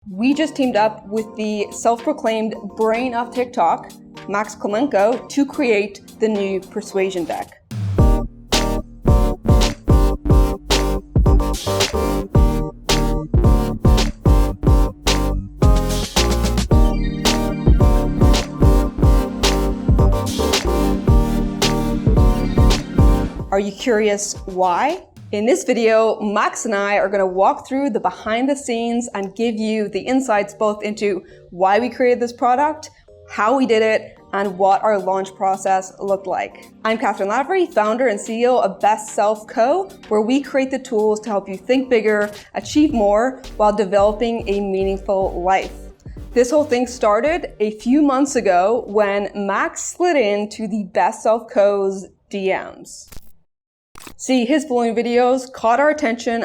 We just teamed up with the self-proclaimed brain of TikTok, Max Klemenko, to create the new Persuasion deck. Are you curious why? In this video, Max and I are going to walk through the behind the scenes and give you the insights both into why we created this product, how we did it, and what our launch process looked like. I'm Catherine Lavery, founder and CEO of Best Self Co., where we create the tools to help you think bigger, achieve more, while developing a meaningful life. This whole thing started a few months ago when Max slid into the Best Self Co.'s DMs. See, his blogging videos caught our attention,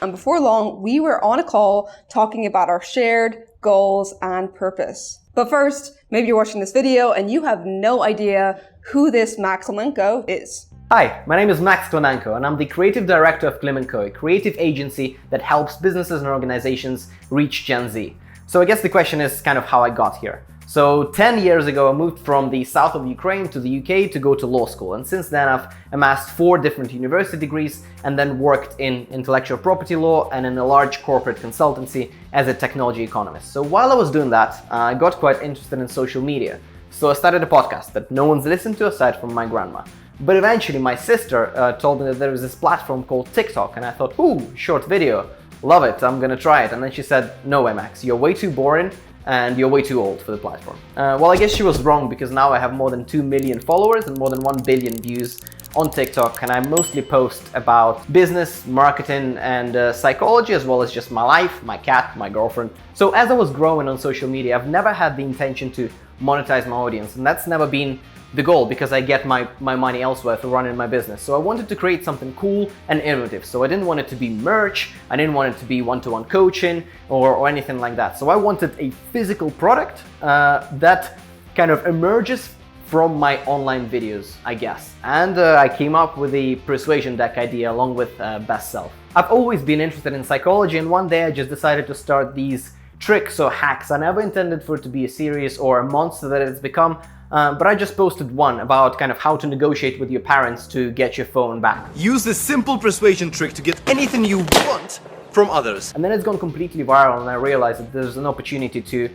and before long, we were on a call talking about our shared goals and purpose. But first, maybe you're watching this video and you have no idea who this Max Klemenko is. Hi, my name is Max Klemenko and I'm the creative director of Klemenko, a creative agency that helps businesses and organizations reach Gen Z. So I guess the question is kind of how I got here. So 10 years ago, I moved from the south of Ukraine to the UK to go to law school. And since then, I've amassed 4 different university degrees and then worked in intellectual property law and in a large corporate consultancy as a technology economist. So while I was doing that, I got quite interested in social media. So I started a podcast that no one's listened to aside from my grandma. But eventually my sister told me that there was this platform called TikTok, and I thought, ooh, short video, love it, I'm gonna try it. And then she said, no way, Max, you're way too boring and you're way too old for the platform. Well, I guess she was wrong, because now I have more than 2 million followers and more than 1 billion views on TikTok, and I mostly post about business, marketing, and psychology, as well as just my life, my cat, my girlfriend. So as I was growing on social media, I've never had the intention to monetize my audience, and that's never been the goal, because I get my money elsewhere through running my business. So I wanted to create something cool and innovative. So I didn't want it to be merch, I didn't want it to be one-to-one coaching or anything like that. So I wanted a physical product that kind of emerges from my online videos, I guess. And I came up with the Persuasion deck idea along with Best Self. I've always been interested in psychology, and one day I just decided to start these tricks or hacks. I never intended for it to be a series or a monster that it's become. But I just posted one about kind of how to negotiate with your parents to get your phone back. Use this simple persuasion trick to get anything you want from others. And then it's gone completely viral, and I realized that there's an opportunity to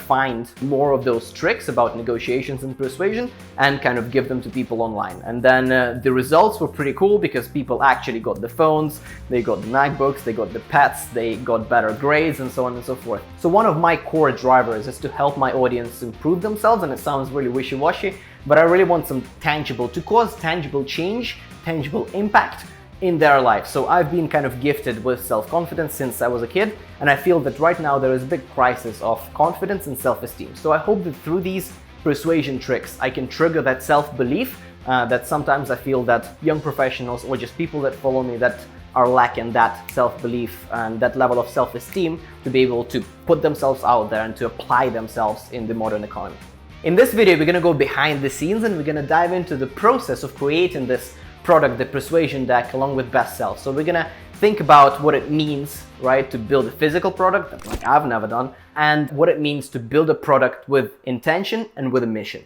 find more of those tricks about negotiations and persuasion and kind of give them to people online. And then the results were pretty cool, because people actually got the phones, they got the MacBooks, they got the pets, they got better grades, and so on and so forth. So one of my core drivers is to help my audience improve themselves, and it sounds really wishy-washy, but I really want some tangible, to cause tangible change, tangible impact in their life. So I've been kind of gifted with self-confidence since I was a kid, and I feel that right now there is a big crisis of confidence and self-esteem. So I hope that through these persuasion tricks I can trigger that self-belief that sometimes I feel that young professionals or just people that follow me that are lacking that self-belief and that level of self-esteem to be able to put themselves out there and to apply themselves in the modern economy. In this video, we're gonna go behind the scenes and we're gonna dive into the process of creating this product, the Persuasion deck, along with Best Self. So we're gonna think about what it means, right, to build a physical product, that like I've never done, and what it means to build a product with intention and with a mission.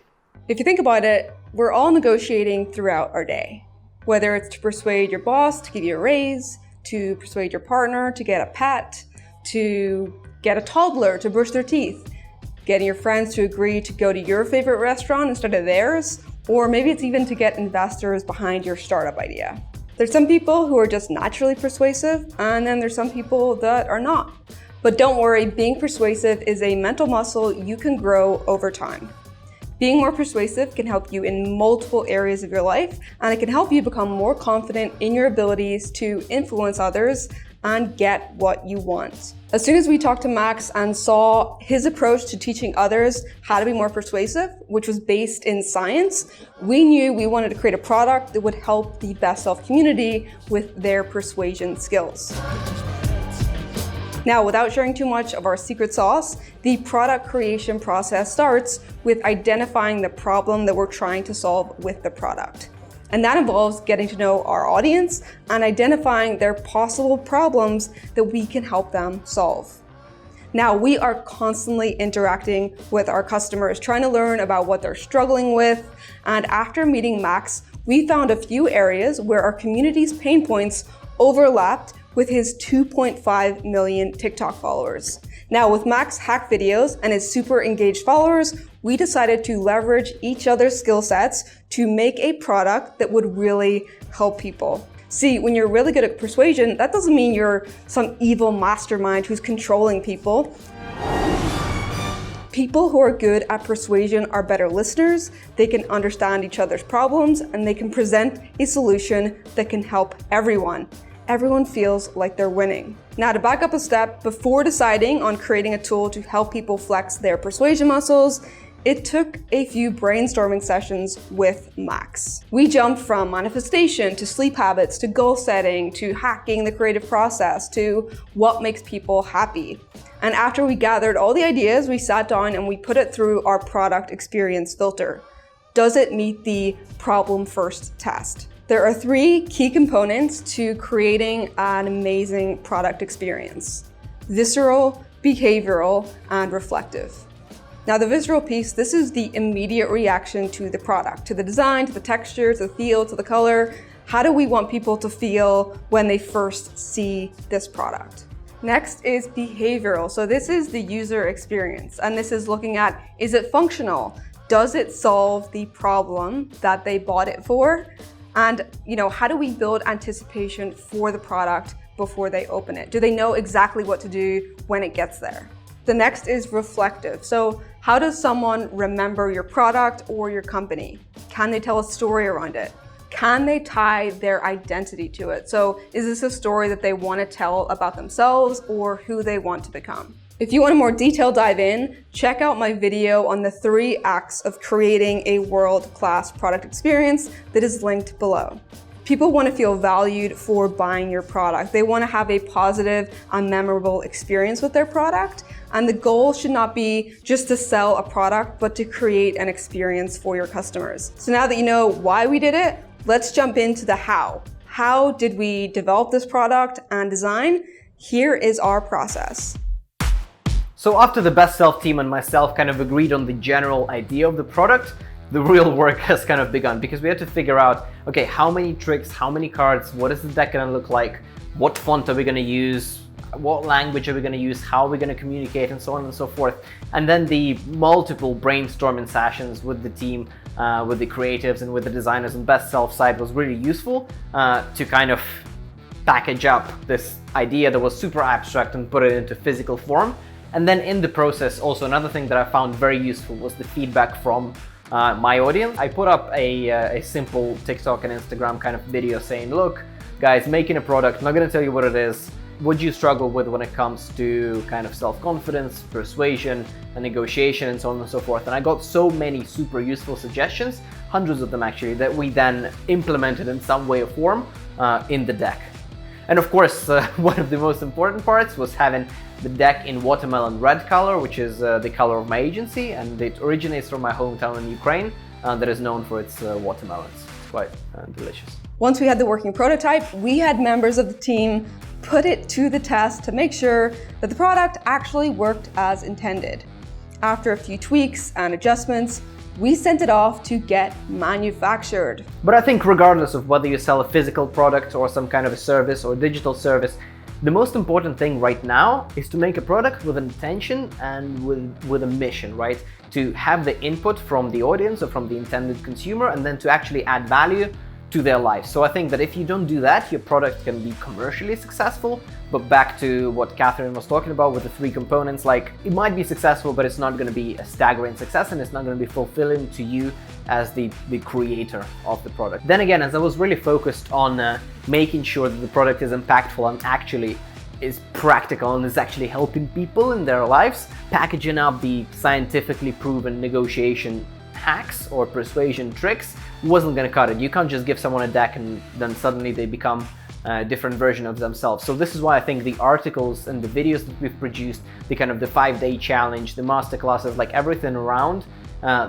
If you think about it, we're all negotiating throughout our day. Whether it's to persuade your boss to give you a raise, to persuade your partner to get a pet, to get a toddler to brush their teeth, getting your friends to agree to go to your favorite restaurant instead of theirs, or maybe it's even to get investors behind your startup idea. There's some people who are just naturally persuasive, and then there's some people that are not. But don't worry, being persuasive is a mental muscle you can grow over time. Being more persuasive can help you in multiple areas of your life, and it can help you become more confident in your abilities to influence others and get what you want. As soon as we talked to Max and saw his approach to teaching others how to be more persuasive, which was based in science, we knew we wanted to create a product that would help the Best Self community with their persuasion skills. Now, without sharing too much of our secret sauce, the product creation process starts with identifying the problem that we're trying to solve with the product. And that involves getting to know our audience and identifying their possible problems that we can help them solve. Now, we are constantly interacting with our customers, trying to learn about what they're struggling with. And after meeting Max, we found a few areas where our community's pain points overlapped with his 2.5 million TikTok followers. Now, with Max's hack videos and his super engaged followers, we decided to leverage each other's skill sets to make a product that would really help people. See, when you're really good at persuasion, that doesn't mean you're some evil mastermind who's controlling people. People who are good at persuasion are better listeners, they can understand each other's problems, and they can present a solution that can help everyone. Everyone feels like they're winning. Now, to back up a step, before deciding on creating a tool to help people flex their persuasion muscles, it took a few brainstorming sessions with Max. We jumped from manifestation to sleep habits to goal setting to hacking the creative process to what makes people happy. And after we gathered all the ideas, we sat down and we put it through our product experience filter. Does it meet the problem first test? There are 3 key components to creating an amazing product experience: visceral, behavioral, and reflective. Now, the visceral piece, this is the immediate reaction to the product, to the design, to the texture, to the feel, to the color. How do we want people to feel when they first see this product? Next is behavioral. So this is the user experience, and this is looking at, is it functional? Does it solve the problem that they bought it for? And how do we build anticipation for the product before they open it? Do they know exactly what to do when it gets there? The next is reflective. So how does someone remember your product or your company? Can they tell a story around it? Can they tie their identity to it? So is this a story that they want to tell about themselves or who they want to become? If you want a more detailed dive in, check out my video on the 3 acts of creating a world-class product experience that is linked below. People want to feel valued for buying your product. They want to have a positive and memorable experience with their product. And the goal should not be just to sell a product, but to create an experience for your customers. So now that you know why we did it, let's jump into the how. How did we develop this product and design? Here is our process. So after the Best Self team and myself kind of agreed on the general idea of the product, the real work has kind of begun, because we had to figure out, okay, how many tricks, how many cards, what is the deck gonna look like, what font are we gonna use, what language are we gonna use, how are we gonna communicate, and so on and so forth. And then the multiple brainstorming sessions with the team, with the creatives and with the designers on Best Self side was really useful to kind of package up this idea that was super abstract and put it into physical form. And then in the process, also another thing that I found very useful was the feedback from my audience. I put up a simple TikTok and Instagram kind of video saying, look, guys, making a product, not gonna tell you what it is. What do you struggle with when it comes to kind of self-confidence, persuasion, and negotiation, and so on and so forth? And I got so many super useful suggestions, hundreds of them actually, that we then implemented in some way or form in the deck. And of course, one of the most important parts was having the deck in watermelon red color, which is the color of my agency, and it originates from my hometown in Ukraine that is known for its watermelons. It's quite delicious. Once we had the working prototype, we had members of the team put it to the test to make sure that the product actually worked as intended. After a few tweaks and adjustments, we sent it off to get manufactured. But I think regardless of whether you sell a physical product or some kind of a service or digital service, the most important thing right now is to make a product with an intention and with a mission, right? To have the input from the audience or from the intended consumer, and then to actually add value to their life. So I think that if you don't do that, your product can be commercially successful. But back to what Catherine was talking about with the 3 components, like it might be successful, but it's not going to be a staggering success, and it's not going to be fulfilling to you as the creator of the product. Then again, as I was really focused on making sure that the product is impactful and actually is practical and is actually helping people in their lives, packaging up the scientifically proven negotiation hacks or persuasion tricks wasn't going to cut it. You can't just give someone a deck and then suddenly they become a different version of themselves. So this is why I think the articles and the videos that we've produced, the kind of the 5-day challenge, the masterclasses, like everything around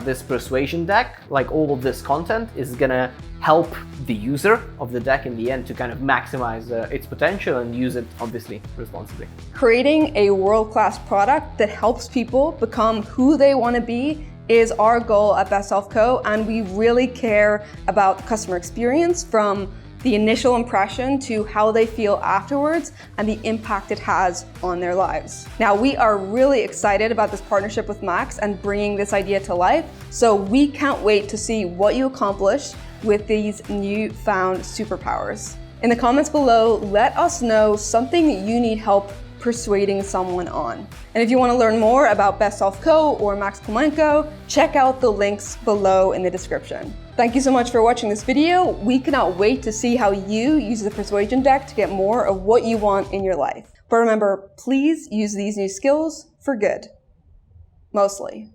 this persuasion deck, like all of this content, is gonna help the user of the deck in the end to kind of maximize its potential and use it obviously responsibly. Creating a world-class product that helps people become who they want to be is our goal at Best Self Co, and we really care about the customer experience from the initial impression to how they feel afterwards and the impact it has on their lives. Now, we are really excited about this partnership with Max and bringing this idea to life, so we can't wait to see what you accomplish with these newfound superpowers. In the comments below, let us know something that you need help persuading someone on. And if you want to learn more about Best Self Co or Max Klemenko, check out the links below in the description. Thank you so much for watching this video. We cannot wait to see how you use the Persuasion deck to get more of what you want in your life. But remember, please use these new skills for good. Mostly.